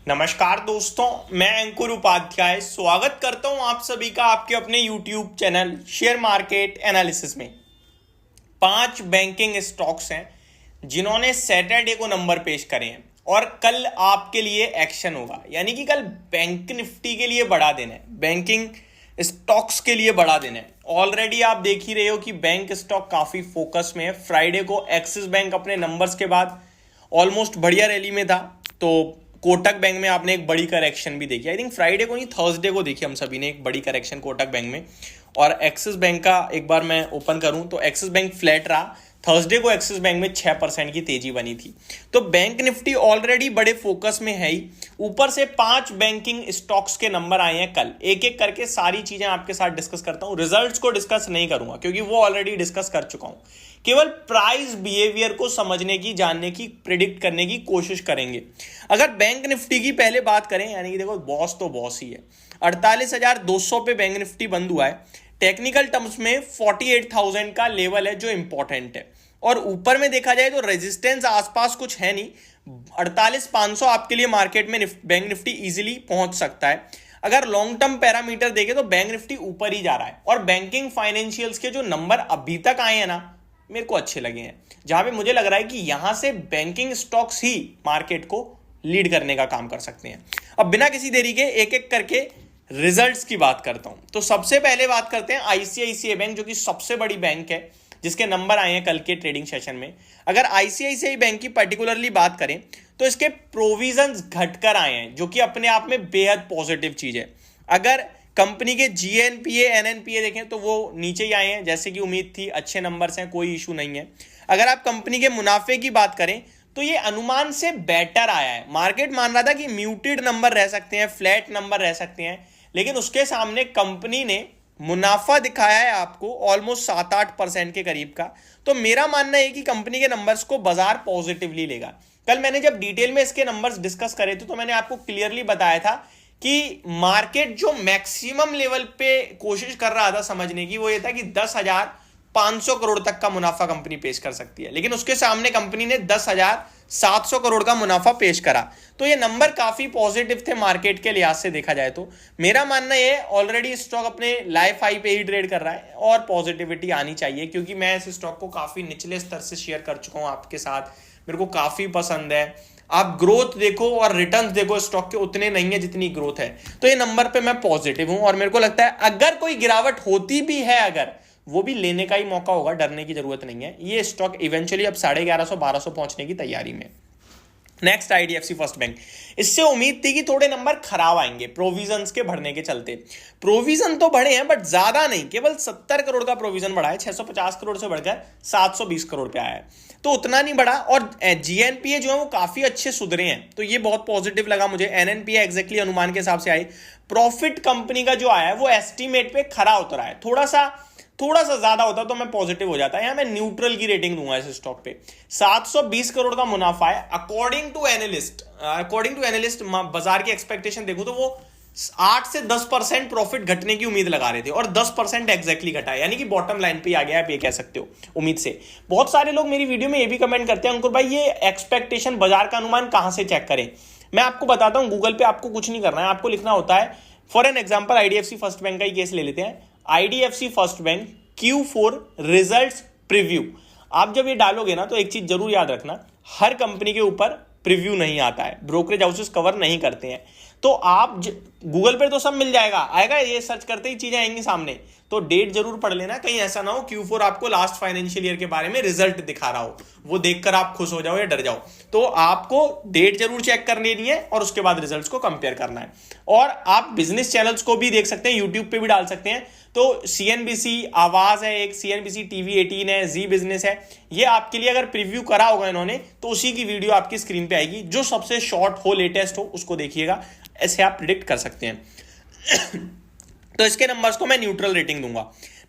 नमस्कार दोस्तों, मैं अंकुर उपाध्याय स्वागत करता हूं आप सभी का आपके अपने YouTube channel share market analysis में। 5 बैंकिंग स्टॉक्स हैं जिन्होंने सैटरडे को नंबर पेश करे हैं और कल आपके लिए एक्शन होगा, यानी कि कल बैंक निफ्टी के लिए बड़ा दिन है, बैंकिंग स्टॉक्स के लिए बड़ा दिन है। ऑलरेडी आप देख ही रहे हो कि बैंक स्टॉक काफी फोकस में है। फ्राइडे को एक्सिस बैंक अपने नंबर्स के बाद ऑलमोस्ट बढ़िया रैली में था, तो कोटक बैंक में आपने एक बड़ी करेक्शन भी देखी। आई थिंक फ्राइडे को नहीं, थर्सडे को देखी हम सभी ने एक बड़ी करेक्शन कोटक बैंक में। और एक्सिस बैंक का एक बार मैं ओपन करूं तो एक्सिस बैंक फ्लैट रहा। थर्सडे को एक्सिस बैंक में 6% की तेजी बनी थी। तो बैंक निफ्टी ऑलरेडी बड़े फोकस में है ही, ऊपर से 5 बैंकिंग स्टॉक्स के नंबर आए हैं कल। एक एक करके सारी चीजें आपके साथ डिस्कस करता हूं। रिजल्ट्स को डिस्कस नहीं करूंगा क्योंकि वो ऑलरेडी डिस्कस कर चुका हूं। केवल प्राइस बिहेवियर को समझने की, जानने की, प्रिडिक्ट करने की कोशिश करेंगे। अगर बैंक निफ्टी की पहले बात करें, यानी कि देखो बॉस तो बॉस ही है। 48,200 पे बैंक निफ्टी बंद हुआ है। टेक्निकल टर्म्स में 48,000 का लेवल है जो इंपॉर्टेंट है, और ऊपर में देखा जाए तो रेजिस्टेंस आसपास कुछ है नहीं। 48,500 आपके लिए मार्केट में बैंक निफ्टी इजीली पहुंच सकता है। अगर लॉन्ग टर्म पैरामीटर देखें तो बैंक निफ्टी ऊपर ही जा रहा है, और बैंकिंग फाइनेंशियल्स के जो नंबर अभी तक आए हैं ना, मेरे को अच्छे लगे हैं, जहां पे मुझे लग रहा है कि यहां से बैंकिंग स्टॉक्स ही मार्केट को लीड करने का काम कर सकते हैं। अब बिना किसी देरी के एक एक करके रिजल्ट्स की बात करता हूं। तो सबसे पहले बात करते हैं आईसीआईसीआई बैंक, जो कि सबसे बड़ी बैंक है, जिसके नंबर आए हैं कल के ट्रेडिंग सेशन में। अगर आईसीआईसीआई बैंक की पर्टिकुलरली बात करें तो इसके प्रोविजंस घटकर आए हैं, जो कि अपने आप में बेहद पॉजिटिव चीज है। अगर कंपनी के जीएनपीए एनएनपीए देखें तो वो नीचे ही आए हैं, जैसे कि उम्मीद थी। अच्छे नंबर्स हैं, कोई इशू नहीं है। अगर आप कंपनी के मुनाफे की बात करें तो ये अनुमान से बेटर आया है। मार्केट मान रहा था कि म्यूटेड नंबर रह सकते हैं, फ्लैट नंबर रह सकते हैं, लेकिन उसके सामने कंपनी ने मुनाफा दिखाया है आपको ऑलमोस्ट 7-8% के करीब का। तो मेरा मानना है कि कंपनी के नंबर्स को बाजार पॉजिटिवली लेगा। कल मैंने जब डिटेल में इसके नंबर्स डिस्कस करे थे तो मैंने आपको क्लियरली बताया था कि मार्केट जो मैक्सिमम लेवल पे कोशिश कर रहा था समझने की, वो ये था कि 10,500 करोड़ तक का मुनाफा कंपनी पेश कर सकती है, लेकिन उसके सामने कंपनी ने 10,700 करोड़ का मुनाफा पेश करा। तो ये नंबर काफी पॉजिटिव थे मार्केट के लिहाज से देखा जाए तो। मेरा मानना ये ऑलरेडी स्टॉक अपने लाइफ हाई पे ही ट्रेड कर रहा है और पॉजिटिविटी आनी चाहिए, क्योंकि मैं इस स्टॉक को काफी निचले स्तर से शेयर कर चुका हूं आपके साथ। मेरे को काफी पसंद है। आप ग्रोथ देखो और रिटर्न्स देखो, स्टॉक के उतने नहीं है जितनी ग्रोथ है। तो ये नंबर पे मैं पॉजिटिव हूं, और मेरे को लगता है अगर कोई गिरावट होती भी है, अगर वो भी लेने का ही मौका होगा, डरने की जरूरत नहीं है। ये स्टॉक इवेंचुअली अब 1150-1200 पहुंचने की तैयारी में। नेक्स्ट आईडीएफसी फर्स्ट बैंक, इससे उम्मीद थी कि थोड़े नंबर खराब आएंगे प्रोविजंस के बढ़ने के चलते। प्रोविजन तो बढ़े हैं बट ज्यादा नहीं, केवल 70 करोड़ का प्रोविजन बढ़ा है। 650 करोड़ से बढ़कर 720 करोड़ पे आया है, तो उतना नहीं बढ़ा। और जीएनपीए जो है वो काफी अच्छे सुधरे हैं, तो ये बहुत पॉजिटिव लगा मुझे। एनएनपीए एग्जैक्टली अनुमान के हिसाब से आए। प्रॉफिट कंपनी का जो आया है वो एस्टिमेट पे खरा उतरा है। थोड़ा सा ज्यादा होता तो मैं पॉजिटिव हो जाता है। यहां मैं न्यूट्रल की रेटिंग दूंगा इस स्टॉक पे। 720 करोड़ का मुनाफा है अकॉर्डिंग टू एनालिस्ट। बाजार की एक्सपेक्टेशन देखो तो वो 8 से 10% प्रॉफिट घटने की उम्मीद लगा रहे थे, और 10% एग्जैक्टली घटा है, यानी कि बॉटम लाइन पे आ गया, आप ये कह सकते हो उम्मीद से। बहुत सारे लोग मेरी वीडियो में ये भी कमेंट करते हैं, अंकुर भाई ये एक्सपेक्टेशन, बाजार का अनुमान कहां से चेक करें। मैं आपको बताता हूं, गूगल पे आपको कुछ नहीं करना है, आपको लिखना होता है। For an example IDFC first bank का ही केस ले लेते हैं। IDFC first bank Q4 results preview. आप जब ये डालोगे ना तो एक चीज जरूर याद रखना, हर कंपनी के ऊपर प्रीव्यू नहीं आता है, ब्रोकरेज हाउसेस कवर नहीं करते हैं। तो आप गूगल पे तो सब मिल आएगा, ये सर्च करते ही चीजें आएंगी सामने। तो डेट जरूर पढ़ लेना, कहीं ऐसा ना हो Q4 आपको लास्ट फाइनेंशियल ईयर के बारे में रिजल्ट दिखा रहा हो, वो देखकर आप खुश हो जाओ या डर जाओ। तो आपको डेट जरूर चेक कर लेनी है और उसके बाद रिजल्ट्स को कंपेयर करना है। और आप बिजनेस चैनल्स को भी देख सकते हैं, यूट्यूब पे भी डाल सकते हैं। तो सीएनबीसी आवाज है, एक सीएनबीसी टीवी 18 है, जी बिजनेस है। ये आपके लिए अगर प्रीव्यू करा होगा इन्होंने तो उसी की वीडियो आपकी स्क्रीन पे आएगी। जो सबसे शॉर्ट हो, लेटेस्ट हो, उसको देखिएगा, ऐसे आप प्रिडिक्ट कर सकते हैं। तो इसके नंबर्स को मैं न्यूट्रल रेटिंग दूंगा।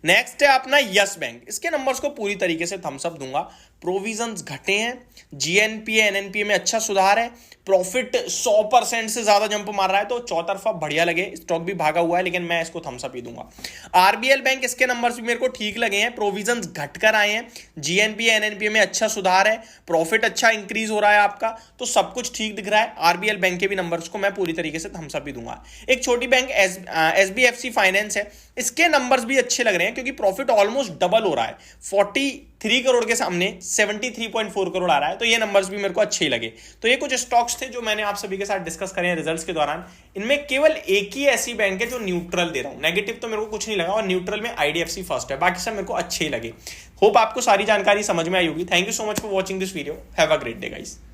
नेक्स्ट है अपना यस बैंक, इसके नंबर्स को पूरी तरीके से थम्स अप दूंगा। प्रोविजंस घटे हैं, जीएनपीए एनएनपीए में अच्छा सुधार है, प्रॉफिट 100% से ज्यादा जंप मार रहा है, तो चौतरफा बढ़िया लगे। स्टॉक भी भागा हुआ है लेकिन मैं इसको थम्स अप ही दूंगा। आरबीएल बैंक, इसके नंबर्स भी मेरे को ठीक लगे हैं, प्रोविजंस घटकर आए हैं, जीएनपीए एनएनपीए में अच्छा सुधार है, प्रॉफिट अच्छा इंक्रीज हो रहा है आपका, तो सब कुछ ठीक दिख रहा है। आरबीएल बैंक के भी नंबर्स को मैं पूरी तरीके से थम्स अप ही दूंगा। एक छोटी बैंक एसबीएफसी फाइनेंस है, इसके नंबर्स भी अच्छे लग रहे हैं क्योंकि प्रॉफिट ऑलमोस्ट डबल हो रहा है, 43 करोड़ के सामने 73.4 करोड़ आ रहा है, तो ये नंबर्स भी मेरे को अच्छे ही लगे। तो ये कुछ स्टॉक्स थे जो मैंने आप सभी के साथ डिस्कस करे हैं रिजल्ट्स के दौरान। इनमें केवल एक ही ऐसी बैंक है जो न्यूट्रल दे रहा हूं, नेगेटिव तो मेरे को कुछ नहीं लगा, और न्यूट्रल में आईडीएफसी फर्स्ट है, बाकी सब मेरे को अच्छे ही लगे। होप आपको सारी जानकारी समझ में आई होगी। Thank you so much for watching this video. Have a great day guys.